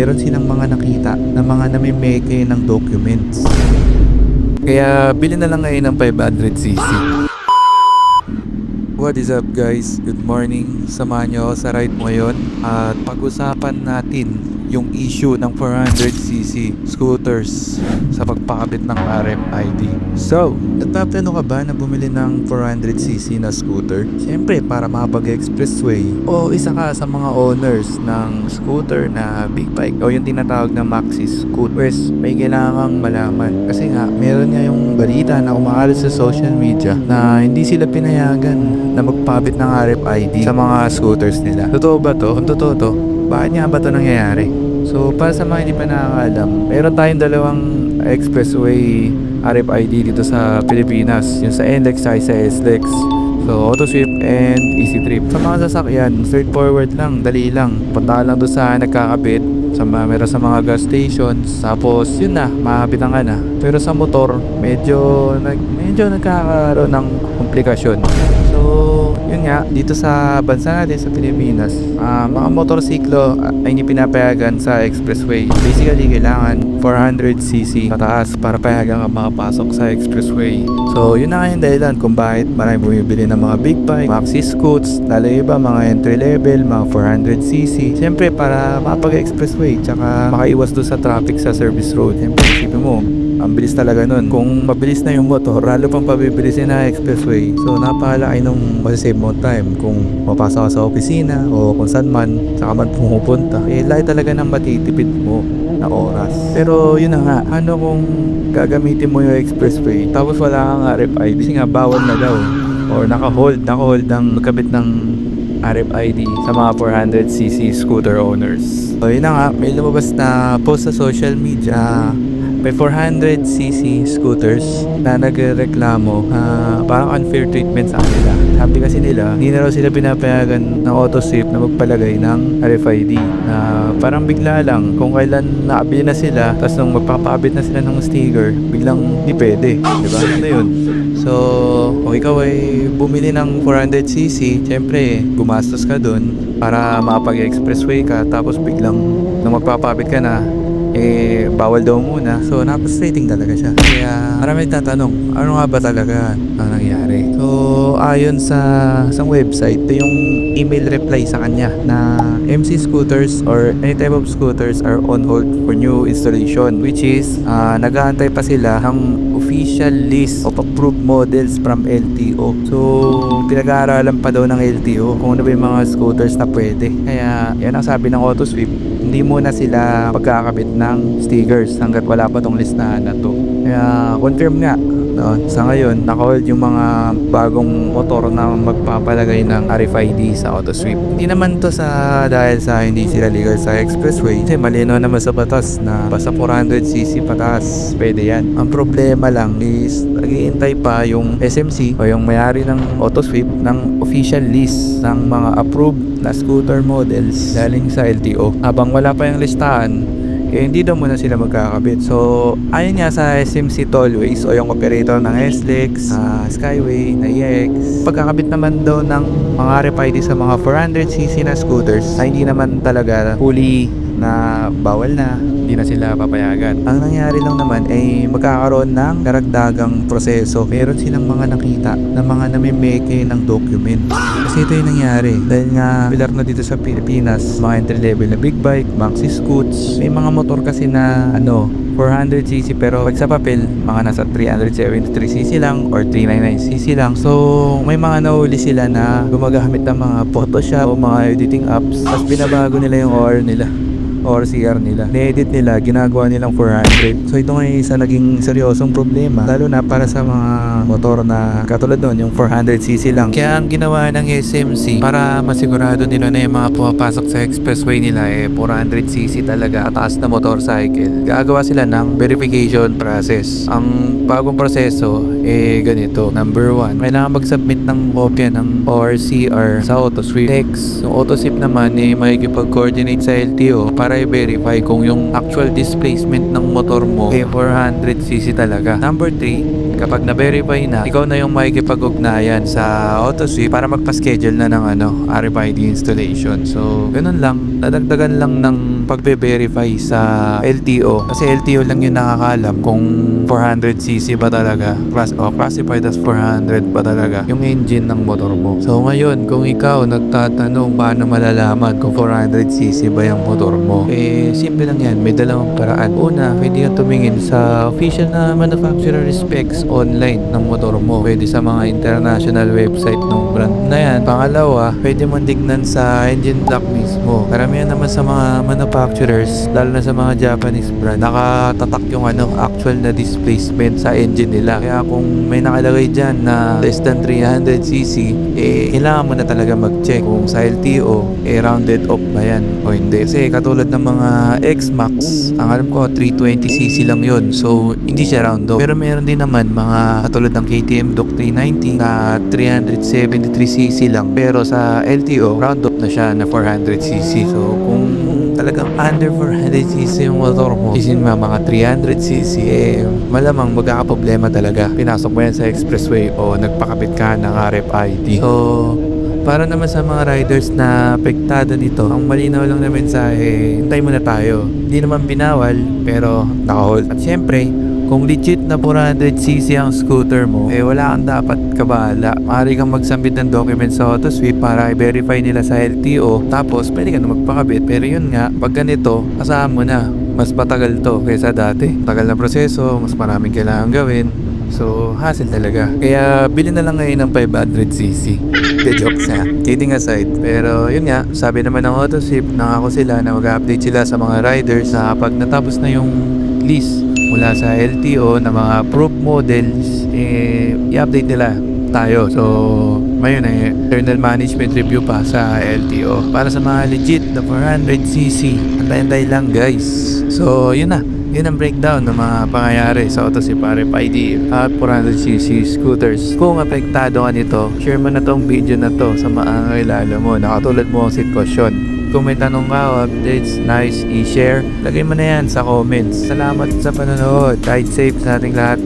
Meron silang mga nakita na mga namimeke ng documents. Kaya bili na lang ngayon ng 500cc. What is up guys? Good morning. Samahan nyo ako sa ride mo ngayon at pag-usapan natin yung issue ng 400cc scooters sa pagpakabit ng RFID. So, nagpaplano ka ba na bumili ng 400cc na scooter? Siyempre, para makapag-expressway. O isa ka sa mga owners ng scooter na big bike o yung tinatawag na maxi scooters, may kailangang malaman. Kasi nga, meron nga yung balita na kumakalat sa social media na hindi sila pinayagan na magpakabit ng RFID sa mga scooters nila. Totoo ba to? Kung totoo to, bakit nga ba ito nangyayari? So, para sa mga hindi pa nakakaalam, meron tayong dalawang expressway RFID dito sa Pilipinas. Yung sa NLEX at sa SLEX. So, AutoSweep and EasyTrip. Sa mga sasakyan, straightforward lang, dali lang. Punta ka lang doon sa nagkakabit. Meron sa mga gas stations. Tapos, yun na, makabitan ka na. Pero sa motor, medyo nagkakaroon ng komplikasyon. So, yun nga, dito sa bansa natin sa Pilipinas, mga motorsiklo ay hindi pinapayagan sa expressway. Basically, kailangan 400cc pataas para payagan ka makapasok sa expressway. So, yun na nga yung dahilan kung bakit maraming bumibili ng mga big bike, maxi scoots, lalo iba mga entry level, mga 400cc. Siyempre, para makapag-expressway, tsaka makaiwas doon sa traffic sa service road. Siyempre, isipin mo, ang bilis talaga nun. Kung mabilis na yung motor, lalo pang pabibilisin na expressway. So, napakalaki nung masasave mo time kung mapasok ka sa opisina o kung saan man, saka man pumupunta. Eh, lahat talaga ng matitipid mo na oras. Pero, yun na nga, ano kung gagamitin mo yung expressway tapos wala kang RFID? Kasi nga, bawal na daw. Or naka-hold ang magkabit ng RFID sa mga 400cc scooter owners. So, yun na nga, may lumabas na post sa social media. May 400cc scooters na nagreklamo parang unfair treatment sa kanila. Sabi kasi nila, hindi na raw sila pinapayagan ng AutoSweep na magpalagay ng RFID na parang bigla lang kung kailan nakabili na sila tapos nung magpapakabit na sila ng sticker, biglang di pwede. Diba? Ano yun? So, kung ikaw ay bumili ng 400cc, syempre, gumastos ka dun para makapag-expressway ka tapos biglang nung magpapakabit ka na, bawal daw muna. So, napfrustrating talaga siya. Kaya, marami nagtatanong, ano nga ba talaga ang nangyari? So, ayon sa isang website, ito yung email reply sa kanya na MC scooters or any type of scooters are on hold for new installation, which is, nag-aantay pa sila ng official list of approved models from LTO. So, pinag-aaralan pa daw ng LTO kung ano ba yung mga scooters na pwede. Kaya, yan ang sabi ng AutoSweep, hindi muna sila magkakabit ng stickers hanggat wala pa tong listahan na to. Kaya confirm nga, no? Sa ngayon, naka-hold yung mga bagong motor na magpapalagay ng RFID sa AutoSweep. Hindi naman to dahil sa hindi sila legal sa expressway. Kasi malinaw naman sa batas na basta 400cc pataas, pwede yan. Ang problema lang is naghihintay pa yung SMC o yung may-ari ng AutoSweep ng official list ng mga approved na scooter models galing sa LTO. Habang wala pa yung listahan, hindi daw muna sila magkakabit. So, ayon nga sa SMC Tollways o yung operator ng SLEX, Skyway, NAIEX, pagkakabit naman daw ng mga RFID sa mga 400cc na scooters ay hindi naman talaga fully na bawal na, hindi na sila papayagan. Ang nangyari lang naman ay magkakaroon ng karagdagang proseso. Meron silang mga nakita na mga namimeke ng documents. Kasi ito yung nangyari. Dahil nga pilar na dito sa Pilipinas, mga entry level na big bike, maxi scoots, may mga motor kasi na 400cc pero pag sa papel, mga nasa 373cc lang or 399cc lang. So, may mga nahuli sila na gumagamit ng mga Photoshop o mga editing apps. Tapos binabago nila yung OR nila or CR nila. Ni-edit nila, ginagawa nilang 400. So ito nga isa naging seryosong problema, lalo na para sa mga motor na katulad nun, yung 400cc lang. Kaya ang ginawa ng SMC para masigurado nila na yung mga pumapasok sa expressway nila 400cc talaga ataas na motorcycle. Gagawa sila ng verification process. Ang bagong proseso ganito. Number 1, kailangan mag-submit ng kopya ng ORCR sa AutoSweep. Next, yung AutoSweep naman makikipag-coordinate sa LTO para i-verify kung yung actual displacement ng motor mo 400cc talaga. Number 3, kapag na-verify na, ikaw na yung makikipag-ugnayan sa AutoSweep para magpa-schedule na ng RFID installation. So, ganun lang. Dadagdagan lang ng pagbe-verify sa LTO. Kasi LTO lang yung nakakalam kung 400cc ba talaga, classified as 400 ba talaga yung engine ng motor mo. So ngayon, kung ikaw nagtatanong paano malalaman kung 400cc ba yung motor mo, simple lang yan, may dalawang paraan. Una, pwede kang tumingin sa official na manufacturer specs online ng motor mo. Pwede sa mga international website ng brand na yan. Pangalawa, pwede mo tignan sa engine block mismo. Karamihan naman sa mga manufacturers, lalo na sa mga Japanese brand, nakatatak yung actual na displacement sa engine nila. Kaya kung may nakalagay dyan na less than 300cc, kailangan mo na talaga mag-check kung sa LTO, rounded off ba yan o hindi. Kasi katulad ng mga X-Max, ang alam ko 320cc lang yun. So, hindi siya round off. Pero meron din naman mga katulad ng KTM Duke 390 na 373cc lang. Pero sa LTO, round off na siya na 400cc. So, kung talagang under 400cc yung motor mo, isin mga 300cc, malamang magkakaproblema talaga. Pinasok mo yan sa expressway o nagpakapit ka ng RFID. So, para naman sa mga riders na apektado nito, ang malinaw lang na mensahe, hintay muna tayo. Hindi naman binawal, pero naka-hold. At syempre, kung legit na 400cc ang scooter mo, wala kang dapat kabahala. Maaari kang magsubmit ng documents sa AutoSweep para i-verify nila sa LTO. Tapos, pwede ka na magpakabit. Pero yun nga, pag ganito, asahan mo na, mas matagal to kaysa dati. Tagal na proseso, mas maraming kailangan gawin. So, hassle talaga. Kaya, bilhin na lang ngayon ng 500cc. The jokes na. Kidding aside. Pero, yun nga, sabi naman ng AutoSweep, nangako sila na mag-update sila sa mga riders na kapag natapos na yung list mula sa LTO na mga approved models, i-update nila tayo. So, ngayon internal management review pa sa LTO. Para sa mga legit na 400cc, antay-antay lang guys. So, yun na. Yun ang breakdown ng mga pangyayari sa AutoSweep RFID at 400cc scooters. Kung apektado ka nito, share mo na tong video na to sa mga kilala mo na katulad mo ang sitwasyon. Kung may tanong ka o updates, nice, i-share. Lagay mo na yan sa comments. Salamat sa panonood. Ride safe sa ating lahat.